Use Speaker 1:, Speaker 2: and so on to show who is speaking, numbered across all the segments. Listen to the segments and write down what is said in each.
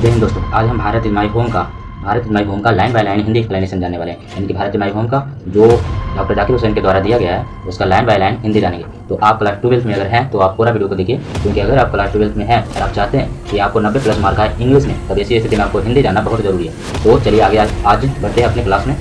Speaker 1: जय हिंद दोस्तों। आज हम भारत इज माई होम का line by line Hindi explanation जानने वाले हैं। यानी कि भारत इज माई होम का जो डॉक्टर जाकिर हुसैन के द्वारा दिया गया है उसका लाइन बाय लाइन हिंदी जानेंगे। तो आप क्लास 12 में अगर हैं तो आप पूरा वीडियो को देखिए, क्योंकि अगर आप क्लास 12 में हैं और आप चाहते हैं कि आपको 90+ मार्क आए इंग्लिश में, तब ऐसी स्थिति में आपको हिंदी जानना बहुत जरूरी है। तो चलिए आगे आज बढ़ते हैं अपने क्लास में।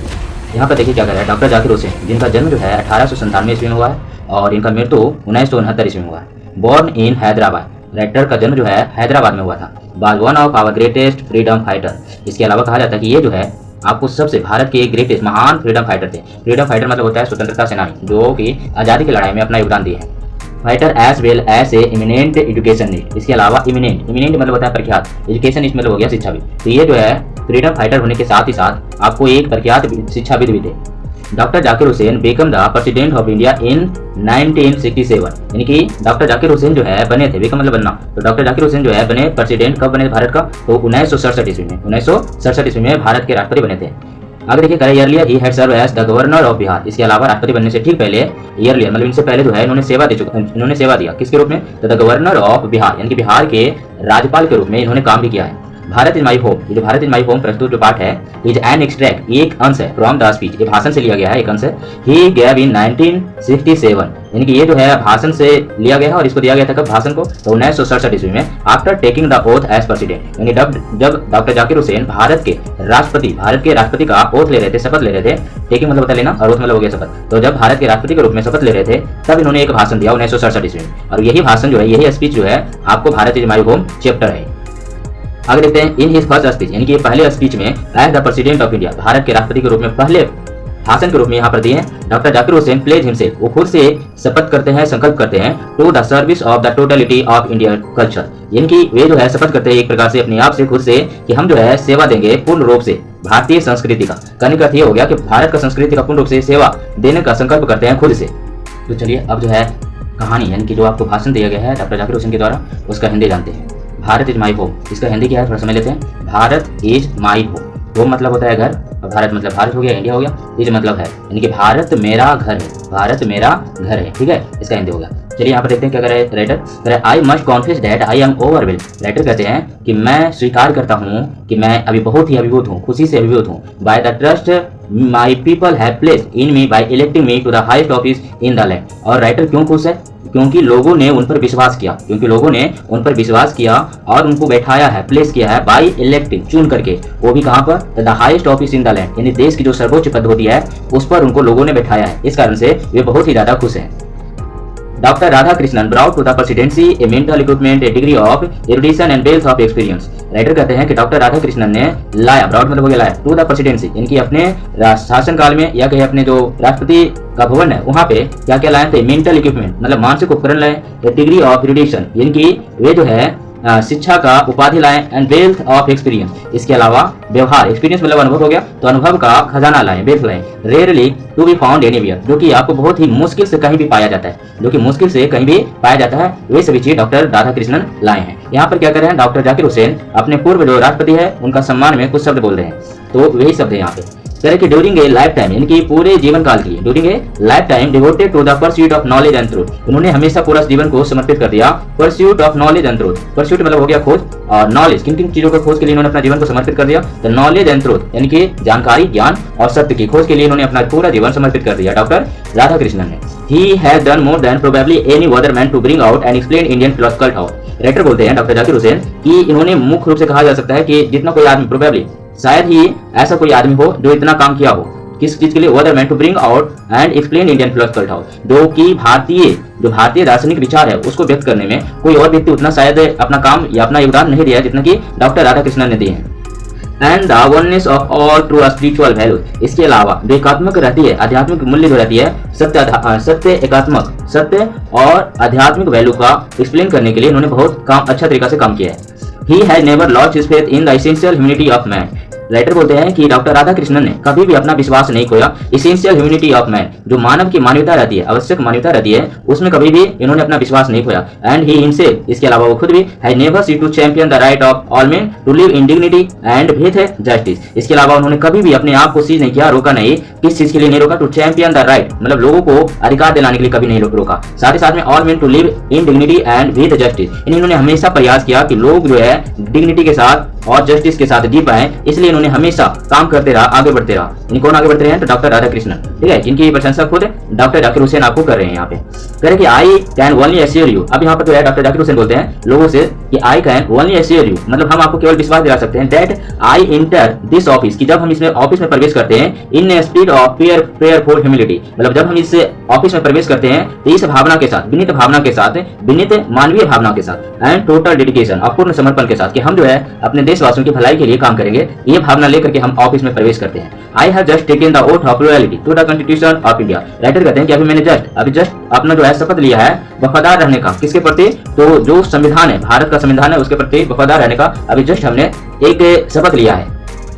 Speaker 1: यहाँ पर देखिए क्या कर रहा है डॉक्टर जाकिर हुसैन, जिनका जन्म जो है 1897 ईस्वी में हुआ है और इनका मृत्यु 1969 ईस्वी में हुआ है। बोर्न इन हैदराबाद, राइटर का जन्म जो है हैदराबाद में हुआ था। Was one of our greatest freedom fighter. इसके अलावा कहा जाता है कि ये जो है आपको सबसे भारत के ग्रेटेस्ट महान फ्रीडम फाइटर थे। फ्रीडम फाइटर मतलब होता है स्वतंत्रता सेनानी, जो कि आज़ादी की लड़ाई में अपना योगदान दिए हैं। Fighter as well as a eminent educationist. इसके अलावा इमिनेंट मतलब होता है प्रख्यात, एजुकेशनिस्ट मतलब हो गया शिक्षाविद। तो ये जो है फ्रीडम फाइटर होने के साथ ही साथ आपको एक प्रख्यात शिक्षाविद भी थे। Doctor Zakir Hussain become the president of India in 1967। यानी कि डॉक्टर जाकिर हुसैन जो है बने थे, बेकम मतलब बनना, तो डॉक्टर जाकिर हुसैन जो है बने प्रेसिडेंट कब बने भारत का, तो 1967 ईस्वी में। 1967 ईस्वी में भारत के राष्ट्रपति बने थे। आगे देखिए ईयरलियर ही had serve as the governor of Bihar. इसके अलावा राष्ट्रपति बनने से ठीक पहले ईयरलियर मतलब इनसे पहले जो है इन्होंने सेवा दिया किसके रूप में, तो द गवर्नर ऑफ बिहार, यानी कि बिहार के राज्यपाल के रूप में इन्होंने काम भी किया है। भारत इज माई होम, ये जो भारत इज माई होम प्रस्तुत जो पाठ है इज एन एक्सट्रैक्ट, एक अंश है फ्रॉम द स्पीच, ये भाषण से लिया गया है, एक अंश है। ही गेव इन 1967, यानी कि ये जो है भाषण से लिया गया है और इसको दिया गया था कब भाषण को, तो 1967 ईस्वी में। After taking the oath as president, यानी जब डॉक्टर जाकिर हुसैन भारत के राष्ट्रपति का ओथ ले रहे थे, शपथ ले रहे थे। टेकिंग मतलब होता है लेना और ओथ मतलब हो गया शपथ। तो जब भारत के राष्ट्रपति के रूप में शपथ ले रहे थे तब इन्होंने एक भाषण दिया 1967 ईस्वी में, और यही भाषण जो है, यही स्पीच जो है आपको Bharat is my home chapter है। आगे देखते हैं इन हिज फर्स्ट स्पीच, यानी कि पहले स्पीच में as the president of India, Bharat के राष्ट्रपति के रूप में पहले भाषण के रूप में यहाँ पर दिए हैं। Doctor Zakir Hussain pledge himself, वो खुद से शपथ करते हैं, संकल्प करते हैं, to the service of the totality of Indian culture, यानी कि वे जो है शपथ करते हैं एक प्रकार से अपने आप से खुद से कि हम जो है सेवा देंगे पूर्ण रूप से भारतीय संस्कृति का। कहने का अर्थ ये हो गया कि भारत का संस्कृति का पूर्ण रूप से सेवा देने का संकल्प करते हैं खुद से। तो चलिए अब जो है कहानी, यानी कि जो आपको भाषण दिया गया है डॉक्टर जाकिर हुसैन के द्वारा, उसका हिंदी जानते हैं। भारत इज माई होम, इसका हिंदी क्या है थोड़ा समझ लेते हैं। Bharat is my home, home मतलब होता है घर, और भारत मतलब भारत हो गया, इंडिया हो गया। इज मतलब है यानी कि भारत मेरा घर है, भारत मेरा घर है, ठीक है, इसका हिंदी हो गया। चलिए यहाँ पर देखते हैं क्या करे writer. I must confess that I am overwhelmed. Writer कहते हैं कि मैं स्वीकार करता हूँ कि मैं अभी बहुत ही अभिभूत हूँ, खुशी से अभिभूत हूँ। By the trust my people have placed in me by electing me to the highest office in the land. और राइटर क्यों खुश है, क्योंकि लोगों ने उन पर विश्वास किया, और उनको बैठाया है, प्लेस किया है, बाय इलेक्टिंग चुन करके, वो भी कहाँ पर, the highest office in the land, यानी देश की जो सर्वोच्च पद होती है उस पर उनको लोगों ने बैठाया है। इस कारण से वे बहुत ही ज्यादा खुश हैं। Doctor Radha Krishnan brought to the presidency a mental equipment, a degree of erudition and wealth of experience. Writer कहते हैं कि डॉक्टर राधा कृष्णन ने लाया, ब्राउट मतलब हो गया लाया, टू द प्रेसिडेंसी, इनकी अपने शासन काल में या कहीं अपने जो राष्ट्रपति का भवन है वहां पे क्या क्या लाए थे, मेंटल इक्विपमेंट मतलब मानसिक उपकरण लाए, डिग्री ऑफ एरुडिशन यानी कि वे जो है शिक्षा का उपाधि लाए, एंड वेल्थ ऑफ एक्सपीरियंस, इसके अलावा व्यवहार, एक्सपीरियंस मतलब अनुभव हो गया, तो अनुभव का खजाना लाए, वेल्थ लाए। Rarely to be found anywhere, जो कि आपको बहुत ही मुश्किल से कहीं भी पाया जाता है, वे सभी चीज डॉक्टर राधा कृष्णन लाए हैं। यहाँ पर क्या कर रहे हैं डॉक्टर जाकिर हुसैन अपने पूर्व जो राष्ट्रपति है उनका सम्मान में कुछ शब्द बोल रहे हैं, तो वही शब्द है यहाँ पे। कि ड्यूरिंग ए लाइफ टाइम, यानी कि पूरे जीवन काल की, during a life time devoted to the pursuit of knowledge and truth, उन्होंने हमेशा पूरा जीवन को समर्पित कर दिया pursuit of knowledge and truth. Pursuit मतलब हो गया खोज, और नॉलेज किन किन चीजों की खोज के लिए इन्होंने अपना जीवन को समर्पित कर दिया, तो नॉलेज एंड ट्रूथ यानी कि जानकारी, ज्ञान और सत्य की खोज के लिए इन्होंने अपना पूरा जीवन समर्पित कर दिया डॉक्टर राधा कृष्णन ने। He has done more than probably any other man to bring out and explain Indian philosophical thought. Writer बोलते हैं डॉक्टर जाकिर हुसैन कि इन्होंने मुख्य रूप से कहा जा सकता है कि जितना कोई आदमी, प्रोबेबली शायद ही ऐसा कोई आदमी हो जो इतना काम किया हो, किस चीज के लिए, other man to bring out and explain Indian philosophical thought, जो कि भारतीय दार्शनिक विचार है उसको व्यक्त करने में कोई और व्यक्ति उतना शायद अपना काम या अपना योगदान नहीं दिया जितना कि डॉक्टर राधा कृष्णन ने दिए हैं। And the oneness of all true spiritual values, इसके अलावा जो एकात्मक रहती है, आध्यात्मिक मूल्य जो रहती है, सत्य और आध्यात्मिक वैल्यू का एक्सप्लेन करने के लिए इन्होंने बहुत काम अच्छा तरीका से काम किया है। He has never lost his faith in the essential humanity of man. Writer बोलते हैं कि डॉक्टर राधा कृष्णन ने कभी भी अपना विश्वास नहीं खोया इसेंशियल ह्यूमैनिटी ऑफ मैन, जो मानव की मानवता रहती है, आवश्यक मानवता रहती है, उसमें कभी भी इन्होंने अपना विश्वास नहीं खोया। एंड ही हिमसेल्फ, इसके अलावा वो खुद भी, has never seek to champion the right of all men to live in dignity and with justice. इसके अलावा उन्होंने कभी भी अपने आप को सीज नहीं किया, रोका नहीं, किस चीज के लिए नहीं रोका, टू चैंपियन द राइट मतलब लोगों को अधिकार दिलाने के लिए कभी नहीं रोका, साथ ही साथ में all men to live in dignity and with justice. इन्होंने हमेशा प्रयास किया कि लोग जो है डिग्निटी के साथ और जस्टिस के साथ जी पाए, इसलिए इन्होंने हमेशा काम करते रहा, आगे बढ़ते रहा। इन कौन आगे बढ़ते रहे हैं? तो डॉक्टर राधाकृष्णन, ठीक है। इनकी प्रशंसा खुद डॉक्टर जाकिर हुसैन आपको कर रहे हैं यहाँ पे। कह रहे कि I can only assure you, अब यहाँ पर जो है डॉक्टर जाकिर हुसैन बोलते हैं लोगों से कि I can only assure you, मतलब हम आपको केवल विश्वास दिला सकते हैं that I enter this office, कि जब हम इसमें ऑफिस में प्रवेश करते हैं in a spirit of prayerful humility, मतलब जब हम इस ऑफिस में प्रवेश करते हैं तो इस भावना के साथ, विनीत भावना के साथ, विनीत मानवीय भावना के साथ एंड टोटल डेडिकेशन, अपूर्ण समर्पण के साथ कि हम जो है अपने देशवासियों की भलाई के लिए काम करेंगे, ये भावना लेकर के हम ऑफिस में प्रवेश करते हैं। I have just taken the oath of loyalty to the constitution of India, writer कहते हैं कि अभी जस्ट अपना जो है शपथ लिया है वफादार रहने का, किसके प्रति? तो जो संविधान है, भारत का संविधान है, उसके प्रति वफादार रहने का अभी जस्ट हमने एक शपथ लिया है।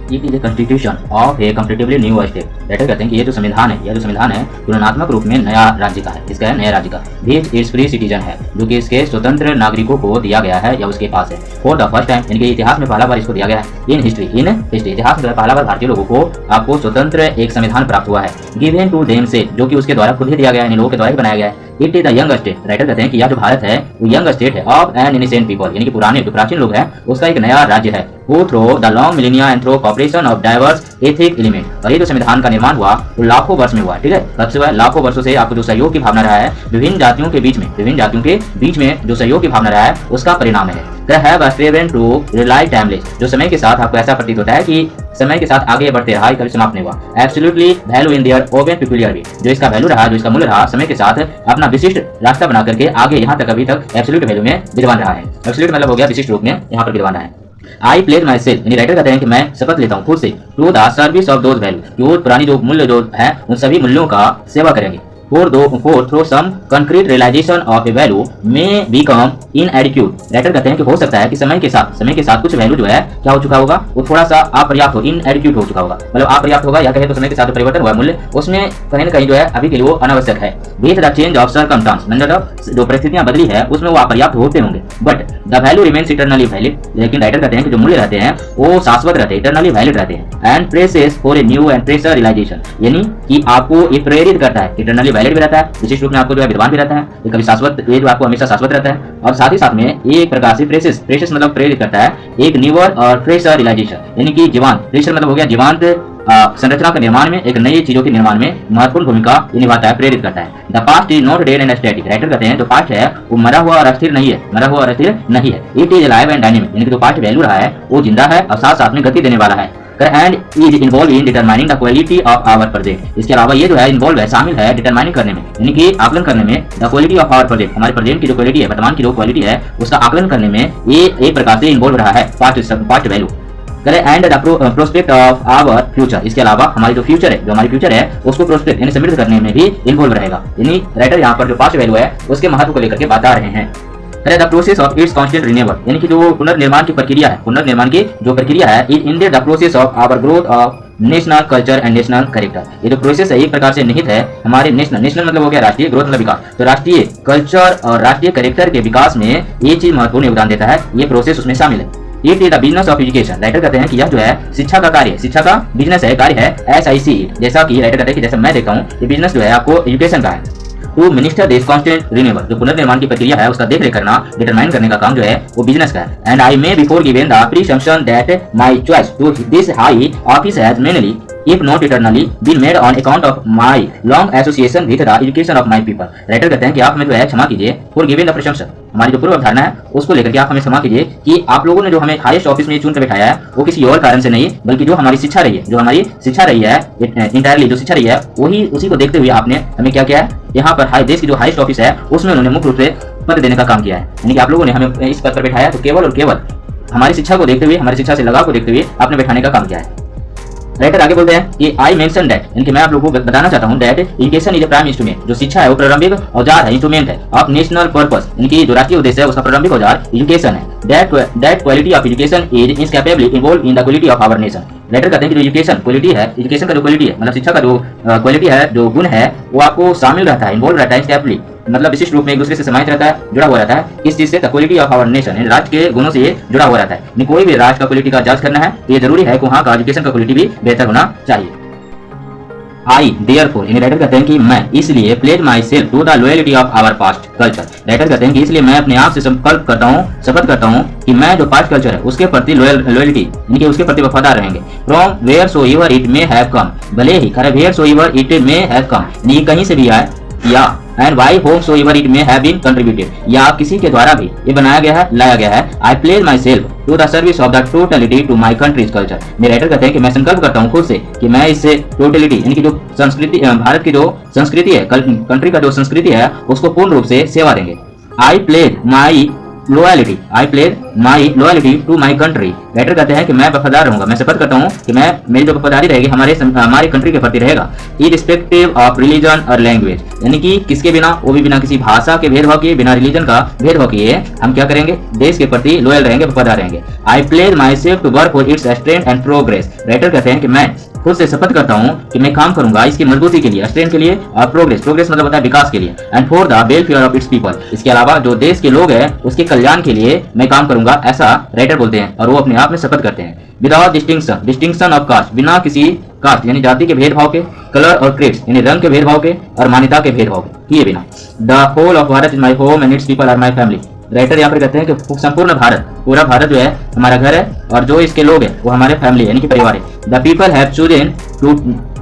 Speaker 1: It is a constitution of A comparatively new state, writer कहते हैं कि ये जो संविधान है, तुलनात्मक रूप में नया राज्य का है, इसका है नया राज्य का। दिस इट्स फ्री सिटीजन है, जो कि इसके स्वतंत्र नागरिकों को दिया गया है या उसके पास है। फॉर द फर्स्ट टाइम, इनके इतिहास में पहला बार इसको दिया गया है। इन हिस्ट्री इतिहास में पहला बार भारतीय लोगों को आपको स्वतंत्र एक संविधान प्राप्त हुआ है। गिवन टू देम से, जो कि उसके द्वारा खुद ही दिया गया है, इन लोगों के द्वारा ही बनाया गया है। It is the young state, writer कहते हैं कि यह जो भारत है वो यंग स्टेट है ऑफ एन इनिसेंट पीपल, यानी कि पुराने जो प्राचीन लोग हैं उसका एक नया राज्य है। वो through the long millennia and through cooperation of diverse ethic element, और ये जो संविधान का निर्माण हुआ वो लाखों वर्ष में हुआ, ठीक है। कब से हुआ? लाखों वर्षों से आपको जो सहयोग की भावना रहा है विभिन्न जातियों के बीच में जो सहयोग की भावना रहा है उसका परिणाम है। टू रिलाई टाइमलेस, जो समय के साथ आपको ऐसा प्रतीत होता है कि समय के साथ आगे बढ़ते रहा, कभी समाप्त नहीं हुआ। Absolutely value in their own peculiarity, जो इसका वैल्यू रहा, जो इसका मूल्य रहा, समय के साथ अपना विशिष्ट रास्ता बना करके आगे यहाँ तक अभी तक एब्सोल्यूट वैल्यू में विद्यमान रहा है। एब्सोल्यूट मतलब हो गया विशिष्ट रूप में यहाँ पर विद्यमान रहा है। आई प्लेड माई सेल्फ, यानी राइटर कहते हैं कि मैं शपथ लेता हूँ खुद से, to the service of those value, जो पुरानी जो मूल्य जो है उन सभी मूल्यों का सेवा करेंगे। Through some concrete realisation of a value may become inadequate, writer कहते हैं कि हो सकता है कि समय के साथ कुछ वैल्यू जो है क्या हो चुका होगा, वो थोड़ा सा अपर्याप्त हो, इनएडिक्वेट हो चुका होगा, मतलब अपर्याप्त होगा, या कहे तो समय के साथ परिवर्तन हुआ मूल्य उसमें कहीं न कहीं जो है अभी के लिए वो अनावश्यक है। With the change of circumstance, मतलब जो परिस्थितियां बदली है उसमें वो अपर्याप्त होते होंगे, but the value remains eternally valid, लेकिन राइटर कहते हैं कि जो मूल्य रहते हैं वो शाश्वत रहते हैं, इटरनली वैलिड रहते हैं। And presses for a new and fresher realisation, यानी कि आपको ये प्रेरित करता है, इटरनली वैलिड भी रहता है, विशिष्ट रूप में आपको जो है विद्वान भी रहता है, ये कभी शाश्वत, ये जो आपको हमेशा शाश्वत रहता है, और साथ ही साथ में एक प्रकार से प्रेसेस मतलब प्रेरित करता है एक न्यूअर और फ्रेशर रियलाइजेशन, यानी कि जीवांत, फ्रेशर मतलब हो गया जीवांत संरचना के निर्माण में, एक नई चीजों के निर्माण में महत्वपूर्ण भूमिका निभाता है, प्रेरित करता है। The past is not dead and static, writer कहते हैं जो पास्ट है वो मरा हुआ और अस्थिर नहीं है, it is alive and dynamic, यानी कि जो पास्ट वैल्यू रहा है वो जिंदा है और साथ साथ में गति देने वाला है। And is involve in determining the quality of our project, इसके अलावा ये जो है इन्वॉल्व है, शामिल है डिटरमाइनिंग करने में, यानी कि आकलन करने में, the quality of our project, हमारे प्रोजेक्ट की जो क्वालिटी है, वर्तमान की जो क्वालिटी है उसका आकलन करने में ये एक प्रकार से इन्वॉल्व रहा है past value. And the prospect of our future, इसके अलावा हमारी जो हमारी फ्यूचर है उसको प्रोस्पेक्ट यानी समृद्ध करने में भी इन्वॉल्व रहेगा, यानी राइटर यहाँ पर जो पास्ट वैल्यू है उसके महत्व को लेकर के बता रहे हैं। The process of its constant renewal, यानी कि जो पुनर्निर्माण की प्रक्रिया है, in the process of our growth of national culture and national character, ये जो प्रोसेस है एक प्रकार से निहित है हमारे नेशनल मतलब हो गया राष्ट्रीय, ग्रोथ मतलब विकास, तो राष्ट्रीय कल्चर और राष्ट्रीय कैरेक्टर के विकास में ये चीज महत्वपूर्ण योगदान देता है, ये प्रोसेस उसमें शामिल है। It is the business of education, writer कहते हैं कि यह जो है शिक्षा का कार्य, शिक्षा का बिजनेस है, कार्य है SIC, जैसा कि राइटर कहते हैं कि जैसा मैं देखता हूँ ये बिजनेस जो है आपको एजुकेशन का है। To minister this constant renewal, जो पुनर्निर्माण की प्रक्रिया है उसका देखरेख करना, डिटरमाइन करने का काम जो है वो बिजनेस का है। And I may be forgiven the presumption that my choice to this high office has mainly if not eternally been made on account of my long association with the education of my people, writer कहते हैं कि आप हमें जो है क्षमा कीजिए for giving the presumption, हमारी जो पूर्व अवधारणा है उसको लेकर के आप हमें क्षमा कीजिए कि आप लोगों ने जो हमें हाईएस्ट ऑफिस में चुन कर बैठाया है वो किसी और कारण से नहीं, बल्कि जो हमारी शिक्षा रही है इंटायरली जो शिक्षा रही है वही उसी को देखते हुए आपने हमें क्या किया है, यहाँ पर देश की जो हाईएस्ट ऑफिस है उसमें उन्होंने मुख्य रूप से पद देने का काम किया है, यानी कि आप लोगों ने हमें इस पद पर बैठाया तो केवल और केवल हमारी शिक्षा को देखते हुए, हमारी शिक्षा से लगाव को देखते हुए आपने बैठाने का काम किया है। राइटर आगे बोलते हैं कि आई मेंशन दैट, यानी कि मैं आप लोगों को बताना चाहता हूं that education is a prime instrument, जो शिक्षा है वो प्रारंभिक औजार है, इंस्ट्रूमेंट है ऑफ नेशनल पर्पस, यानी कि जो राष्ट्रीय उद्देश्य है उसका प्रारंभिक औजार एजुकेशन है। That quality of education is inescapably involve in the quality of our nation, writer कहते हैं कि जो एजुकेशन क्वालिटी है, एजुकेशन का जो क्वालिटी है मतलब शिक्षा का जो क्वालिटी है, जो गुण है वो आपको शामिल रहता है, इन्वॉल्व रहता है, इनस्कैपेबली मतलब विशिष्ट रूप में एक दूसरे से समाहित रहता है, जुड़ा हुआ रहता है। इस चीज से क्वालिटी ऑफ आवर नेशन, राष्ट्र के गुणों से ये जुड़ा हुआ रहता है। कोई भी राष्ट्र का क्वालिटी का जांच करना है तो ये जरूरी है कि वहाँ का एजुकेशन का क्वालिटी भी बेहतर होना चाहिए। आई देयरफॉर, यानी राइटर कहते हैं कि मैं इसलिए pledge myself to the loyalty of our past culture. Writer कहते हैं कि इसलिए मैं अपने आप से संकल्प करता हूँ, शपथ करता हूँ कि मैं जो पास्ट कल्चर है उसके प्रति लॉयल्टी यानी कि उसके प्रति वफादार रहेंगे। From where so ever it may have come, भले ही खैर where so ever it may have come यानी कहीं से भी आए, या and why home so ever it may have been contributed, या किसी के द्वारा भी ये बनाया गया है, लाया गया है। I pledge myself to the service of the totality to my country's culture. मेरे राइटर कहते हैं कि मैं संकल्प करता हूँ खुद से कि मैं इससे टोटलिटी यानी कि जो संस्कृति, भारत की जो संस्कृति है, कंट्री का जो संस्कृति है उसको पूर्ण रूप से सेवा देंगे। I pledge my loyalty to my country. Writer कहते हैं कि मैं वफादार रहूंगा, मैं शपथ करता हूँ कि मैं मेरी जो वफादारी रहेगी हमारी कंट्री के प्रति रहेगा। इररिस्पेक्टिव ऑफ रिलीजन और लैंग्वेज, यानी कि किसके बिना, वो भी बिना किसी भाषा के भेदभाव किए, बिना रिलीजन का भेदभाव किए हम क्या करेंगे, देश के प्रति लॉयल रहेंगे, वफादार रहेंगे। I pledge myself to work for its strength and progress. Writer कहते हैं कि मैं खुद से शपथ करता हूँ कि मैं काम करूंगा इसकी मजबूती के लिए, स्ट्रेंथ के लिए, और प्रोग्रेस मतलब होता है विकास के लिए, and for the welfare of its people. इसके अलावा जो देश के लोग हैं उसके कल्याण के लिए मैं काम करूंगा, ऐसा राइटर बोलते हैं और वो अपने आप में शपथ करते हैं। विदाउट डिस्टिंक्शन ऑफ कास्ट, बिना किसी कास्ट यानी जाति के भेदभाव के, कलर और क्रेड्स यानी रंग के भेदभाव के, और मान्यता के भेदभाव के किए बिना। The whole of Bharat is my home and its people are my family. Writer यहाँ पर कहते हैं कि संपूर्ण भारत, पूरा भारत जो है हमारा घर है, और जो इसके लोग हैं वो हमारे फैमिली यानी कि परिवार है। The people have chosen to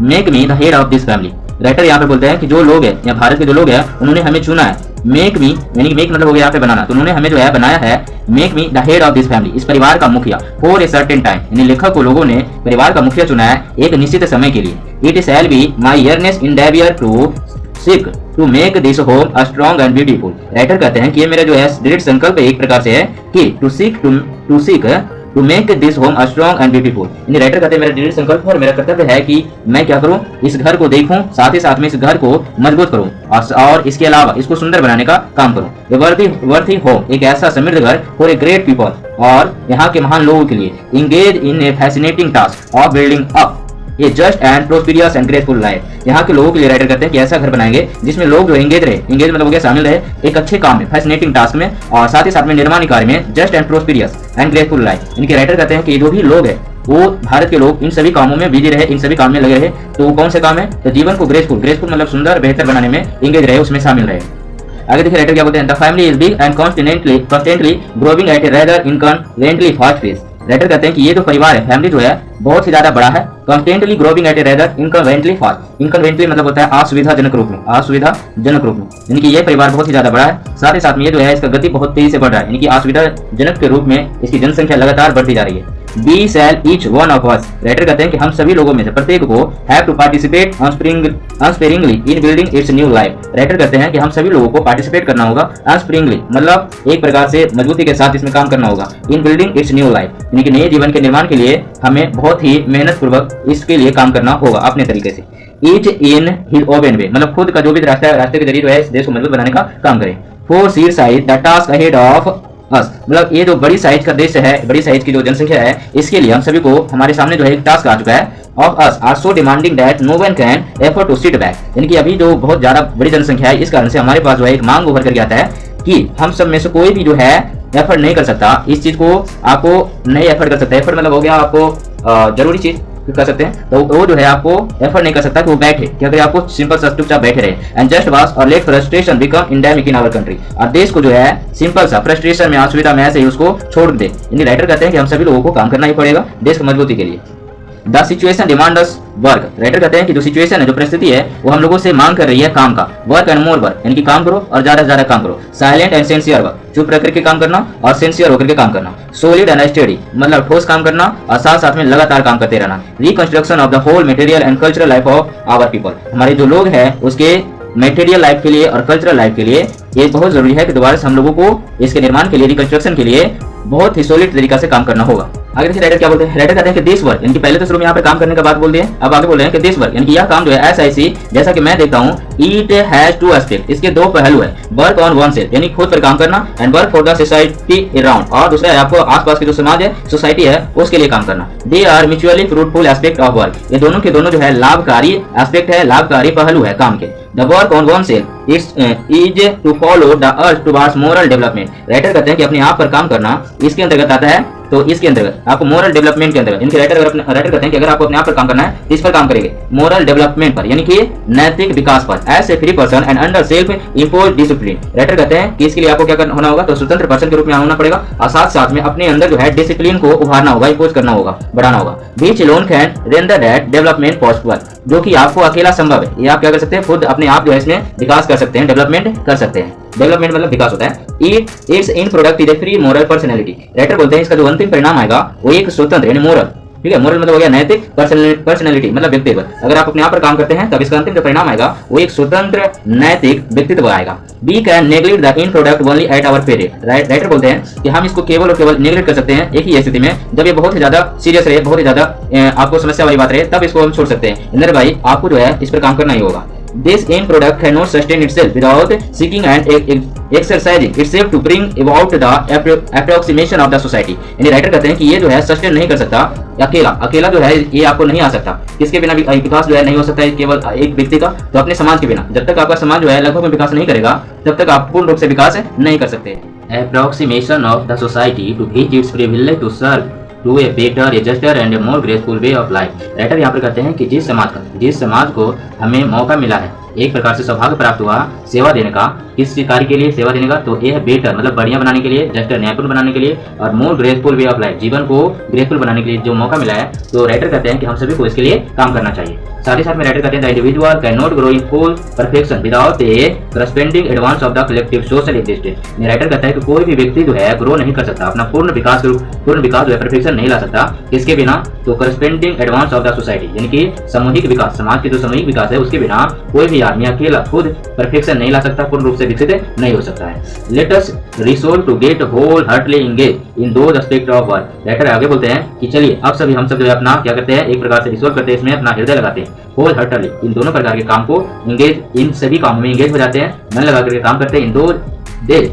Speaker 1: make me the head of this family. Writer यहाँ पे बोलते हैं कि जो लोग हैं या भारत के जो लोग हैं उन्होंने हमें चुना है, मेक मी यानी मेक मतलब हो गया यहाँ पे बनाना, तो उन्होंने हमें जो है बनाया है, make me the head of this family, इस परिवार का मुखिया, फॉर ए सर्टेन टाइम यानी लेखक को लोगों ने परिवार का मुखिया चुना है एक निश्चित समय के लिए। It shall be my earnest endeavour to seek to make this home a strong and beautiful. Writer कहते हैं कि ये मेरा जो है दृढ़ संकल्प एक प्रकार से है कि to seek to make this home a strong and beautiful. यानी राइटर कहते हैं मेरा दृढ़ संकल्प और मेरा कर्तव्य है कि मैं क्या करूं, इस घर को देखूं, साथ ही साथ में इस घर को मजबूत करूं और इसके अलावा इसको सुंदर बनाने का काम करूं। वर्थी होम, एक ऐसा समृद्ध घर फॉर ए ग्रेट पीपल, और यहाँ के महान लोगों के लिए। Engage in a fascinating task of building up ये just and prosperous and graceful life. यहाँ के लोगों के लिए राइटर कहते हैं कि ऐसा घर बनाएंगे जिसमें लोग जो एंगेज मतलब हो गया शामिल रहे एक अच्छे काम में, फैसिनेटिंग टास्क में, और साथ ही साथ में निर्माण कार्य में, just and prosperous and graceful life. इनके राइटर कहते हैं कि जो भी लोग हैं वो भारत के लोग इन सभी कामों में बिजी रहे, इन सभी काम में लगे रहे। तो कौन से काम है, तो जीवन को ग्रेसफुल मतलब सुंदर बेहतर बनाने में एंगेज रहे, उसमें शामिल रहे। आगे देखिए राइटर क्या बोलते हैं, the family is big and constantly growing at a rather inconveniently fast pace. Writer कहते हैं कि ये जो परिवार है, फैमिली जो है बहुत ही ज्यादा बड़ा है, constantly growing at a rather inconveniently fast. Inconveniently मतलब होता है असुविधाजनक रूप में, यानी कि ये परिवार बहुत ही ज्यादा बड़ा है, साथ ही साथ में ये जो है इसका गति बहुत तेजी से बढ़ रहा है, यानी कि असुविधाजनक के रूप में इसकी जनसंख्या लगातार बढ़ती जा रही है। Be shall each one of us. Writer कहते हैं कि हम सभी लोगों में से प्रत्येक को have to participate unsparingly in building its new life. Writer कहते हैं कि हम सभी लोगों को पार्टिसिपेट करना होगा अनस्पेरिंगली, मतलब एक प्रकार से मजबूती के साथ इसमें काम करना होगा। इन बिल्डिंग इट्स न्यू लाइफ यानी कि नए जीवन के निर्माण के लिए हमें बहुत ही मेहनत पूर्वक इसके लिए काम करना होगा अपने तरीके से। ईच इन हिज ओवन वे, मतलब खुद का जो भी रास्ते के जरिए जो है इस देश को मजबूत बनाने का काम करें। Four Seer size the task ahead of us, मतलब ये जो बड़ी साइज का देश है, बड़ी साइज की जो जनसंख्या है, इसके लिए हम सभी को हमारे सामने जो है एक टास्क आ चुका है। Of us are so demanding that no one can afford to sit back, यानी कि अभी जो बहुत ज्यादा बड़ी जनसंख्या है इस कारण से हमारे पास जो है एक मांग उभर करके आता है कि हम सब में से कोई भी जो है एफर्ट नहीं कर सकता, इस चीज को आपको नहीं एफर्ट कर सकता। एफर्ट मतलब हो गया आपको जरूरी चीज कर सकते हैं, तो वो जो है आपको एफर्ट नहीं कर सकता कि वो बैठे, क्या करें, आपको सिंपल सा चुपचाप बैठे रहे। And just was or let frustration become endemic in our country, और देश को जो है सिंपल सा फ्रस्ट्रेशन में, असुविधा में ऐसे ही उसको छोड़ दे। यानी राइटर कहते हैं कि हम सभी लोगों को काम करना ही पड़ेगा देश की मजबूती के लिए। The situation demand us work. Writer कहते हैं कि जो सिचुएशन है, जो परिस्थिति है, वो हम लोगों से मांग कर रही है काम का। वर्क एंड मोर वर्क, यानी कि काम करो और ज्यादा से ज्यादा काम करो। साइलेंट एंड सिंसियर वर्क, चुप रह करके काम करना और सिंसियर होकर के काम करना। सॉलिड एंड स्टेडी, मतलब ठोस काम करना और साथ साथ में लगातार काम करते रहना। Reconstruction of the whole material and cultural life of our people, हमारे जो लोग हैं उसके मटेरियल लाइफ के लिए और कल्चरल लाइफ के लिए ये बहुत जरूरी है कि दोबारा से हम लोगों को इसके निर्माण के लिए, रिकंस्ट्रक्शन के लिए बहुत ही सॉलिड तरीका से काम करना होगा। आगे देखिए राइटर क्या बोलते हैं, राइटर कहते हैं कि दिस वर्क, यानी कि पहले तो शुरू में यहाँ पे काम करने का बात बोल दिए, अब आगे बोल रहे हैं कि दिस वर्क, यानी कि यह काम जो है ऐसा जैसा कि मैं देखता हूँ, इट हैज टू एस्पेक्ट, इसके दो पहलू है। वर्क ऑन वन सेल्फ, यानी खुद पर काम करना, and work for the society around, और दूसरा है आपको आसपास के जो समाज है, सोसाइटी है, उसके लिए काम करना। They are mutually fruitful aspect of work, ये दोनों के दोनों जो है लाभकारी एस्पेक्ट है, लाभकारी पहलू है काम के। The work on oneself is to follow the earth towards moral development. Writer कहते हैं कि अपने आप पर काम करना इसके अंतर्गत आता है तो इसके अंतर्गत आपको मोरल डेवलपमेंट के अंतर्गत इनके राइटर कहते हैं कि अगर आपको अपने आप पर काम करना है तो इस पर काम करेंगे, मोरल डेवलपमेंट पर, यानी कि नैतिक विकास पर, as a free person and under self imposed discipline. Writer कहते हैं कि इसके लिए आपको क्या होना होगा, तो स्वतंत्र पर्सन के रूप में होना पड़ेगा और साथ साथ में अपने अंदर जो है डिसिप्लिन को उभारना होगा, इंपोज करना होगा, बढ़ाना होगा। Which alone can render that development possible, जो कि आपको अकेला संभव है, ये आप क्या कर सकते हैं, खुद अपने आप जो है इसमें विकास कर सकते हैं, डेवलपमेंट कर सकते हैं। डेवलपमेंट मतलब विकास होता है। It's in product is a free moral personality. Writer बोलते हैं इसका जो अंतिम परिणाम आएगा वो एक स्वतंत्र यानी मोरल, ठीक है, मोरल मतलब हो गया नैतिक, पर्सनैलिटी मतलब व्यक्तित्व। अगर आप अपने आप पर काम करते हैं तब इसका अंतिम जो परिणाम आएगा वो एक स्वतंत्र नैतिक व्यक्तित्व आएगा। We can neglect the in product only at our period. Writer बोलते हैं कि हम इसको केवल और केवल नेग्लेक्ट कर सकते हैं एक ही स्थिति में, जब ये बहुत ही ज्यादा सीरियस रहे, बहुत ही ज्यादा आपको समस्या वाली बात रहे, तब इसको हम छोड़ सकते हैं। इंदर भाई आपको जो है इस पर काम करना ही होगा। This end product cannot sustain itself without seeking and exercising itself to bring about the approximation of the society। यानी राइटर कहते हैं कि ये जो है सस्टेन नहीं कर सकता अकेला जो है ये आपको नहीं आ सकता। किसके बिना विकास जो है नहीं हो सकता है, केवल एक व्यक्ति का, तो अपने समाज के बिना। जब तक आपका समाज जो है लगभग में विकास नहीं करेगा तब तक आप पूर्ण रूप से विकास नहीं कर सकते। Approximation of the society to reach its privilege to serve to a better, a juster and a more graceful way of life। Writer यहाँ पर कहते हैं कि जिस समाज को हमें मौका मिला है, एक प्रकार से सौभाग्य प्राप्त हुआ सेवा देने का, किस कार्य के लिए सेवा देने का, तो यह बेटर मतलब बढ़िया बनाने के लिए, जस्टर न्यायपूर्ण बनाने के लिए, और मोर ग्रेसफुल वे ऑफ लाइफ जीवन को ग्रेसफुल बनाने के लिए जो मौका मिला है, तो राइटर कहते हैं कि हम सभी को इसके लिए काम करना चाहिए। साथ ही साथ में राइटर कहते हैं the individual can not grow in full perfection without A corresponding advance of the collective social existence. Writer कहता है कि कोई भी व्यक्ति जो है ग्रो नहीं कर सकता, अपना पूर्ण विकास जो है परफेक्शन नहीं ला सकता, किसके बिना, तो corresponding advance of the society, यानी कि सामूहिक विकास, समाज के जो सामूहिक विकास है उसके बिना कोई भी आदमी अकेला खुद परफेक्शन नहीं ला सकता, पूर्ण रूप से विकसित नहीं हो सकता है। Let us resolve to get whole heartily engage in those aspect of work. Writer आगे बोलते हैं कि चलिए अब सभी हम सब जो है अपना क्या करते हैं, एक प्रकार से रिसोल्व करते हैं, इसमें अपना हृदय लगाते हैं, होल हार्टली इन दोनों प्रकार के काम को एंगेज, इन सभी कामों में एंगेज हो जाते हैं, मन लगा करके काम करते हैं। इन दो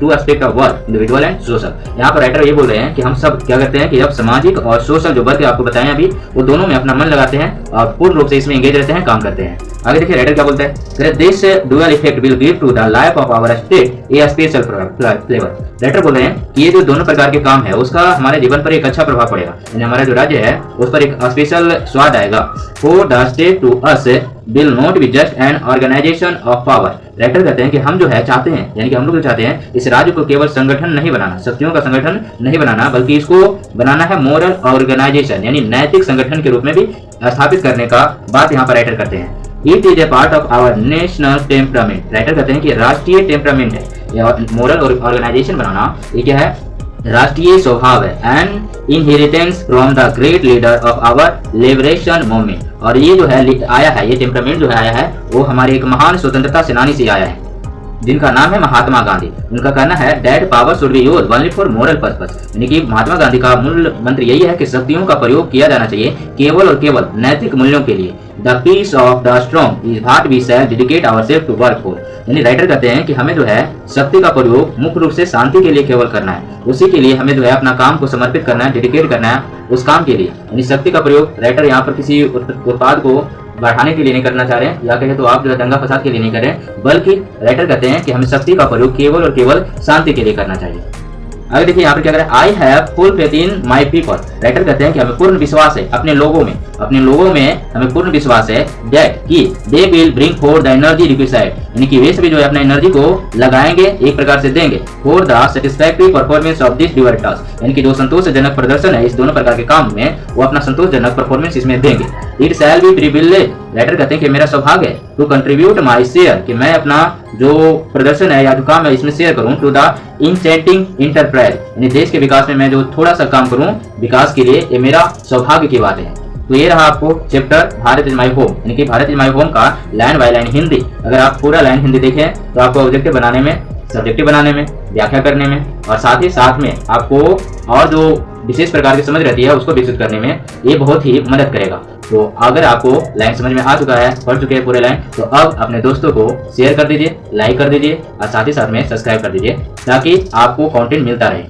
Speaker 1: to aspect of work individual and social. यहाँ पर राइटर ये बोल रहे हैं कि हम सब क्या करते हैं कि जब सामाजिक और सोशल जो वर्क आपको बताएं अभी, वो दोनों में अपना मन लगाते हैं और पूर्ण रूप से इसमें एंगेज रहते हैं, काम करते हैं। आगे देखिए राइटर क्या बोलता है, this dual effect will give to the life of our state a special flavour. Writer बोल रहे हैं कि ये जो दोनों प्रकार के काम है उसका हमारे जीवन पर एक अच्छा प्रभाव पड़ेगा, यानी हमारा जो राज्य है उस पर एक स्पेशल स्वाद आएगा। For the state to us will not be just an organisation of power. Writer कहते हैं कि हम जो है चाहते हैं, यानी कि हम लोग जो चाहते हैं इस राज्य को केवल संगठन नहीं बनाना, शक्तियों का संगठन नहीं बनाना, बल्कि इसको बनाना है मोरल ऑर्गेनाइजेशन, यानी नैतिक संगठन के रूप में भी स्थापित करने का बात यहाँ पर राइटर करते हैं। It is a part of our national temperament. Writer कहते हैं कि राष्ट्रीय टेम्परामेंट है मोरल ऑर्गेनाइजेशन बनाना, ये क्या है, राष्ट्रीय स्वभाव है, and inheritance from the great leader of our liberation movement. और ये जो है आया है, ये टेम्परामेंट जो है आया है वो हमारे एक महान स्वतंत्रता सेनानी से आया है जिनका नाम है महात्मा गांधी। उनका कहना है that power should be used only for moral purpose, यानी कि महात्मा गांधी का मूल मंत्र यही है कि शक्तियों का प्रयोग किया जाना चाहिए केवल और केवल नैतिक मूल्यों के लिए। The peace of the strong is what we shall dedicate ourself to work for. यानी राइटर कहते हैं कि हमें जो है शक्ति का प्रयोग मुख्य रूप से शांति के लिए केवल करना है, उसी के लिए हमें जो है अपना काम को समर्पित करना है, डेडिकेट करना है उस काम के लिए। यानी शक्ति का प्रयोग राइटर यहाँ पर किसी उत्पाद को बढ़ाने के लिए नहीं करना चाह रहे हैं, या कहे तो आप जो है दंगा फसाद के लिए नहीं कर रहे हैं, बल्कि राइटर कहते हैं कि हमें शक्ति का प्रयोग केवल और केवल शांति के लिए करना चाहिए। आगे देखिए यहाँ पर क्या करें, I have full faith in my people. Writer कहते हैं कि हमें पूर्ण विश्वास है अपने लोगों में हमें पूर्ण विश्वास है दैट कि they will bring for the energy required, यानी कि वे सभी जो है अपना एनर्जी को लगाएंगे, एक प्रकार से देंगे, for the satisfactory performance of this dual task, यानी कि जो संतोषजनक प्रदर्शन है इस दोनों प्रकार के काम में, वो अपना संतोषजनक परफॉर्मेंस इसमें देंगे। It shall B privilege. Writer कहते हैं कि मेरा सौभाग्य है टू कंट्रीब्यूट माई शेयर, कि मैं अपना जो प्रदर्शन है या जो काम है इसमें शेयर करूं, टू द इंसेंटिंग इंटरप्राइज, यानी देश के विकास में मैं जो थोड़ा सा काम करूं विकास के लिए, ये मेरा सौभाग्य की बात है। तो ये रहा आपको chapter Bharat is my home, यानी कि भारत इज माई होम का लाइन बाय लाइन हिंदी। अगर आप पूरा लाइन हिंदी देखें तो आपको ऑब्जेक्टिव बनाने में, सब्जेक्टिव बनाने में, व्याख्या करने में और साथ में आपको और जो विशेष प्रकार की समझ रहती है उसको विकसित करने में ये बहुत ही मदद करेगा। तो अगर आपको लाइन समझ में आ चुका है, पढ़ चुके हैं पूरे लाइन, तो अब अपने दोस्तों को शेयर कर दीजिए, लाइक कर दीजिए और साथ ही साथ में सब्सक्राइब कर दीजिए ताकि आपको कंटेंट मिलता रहे।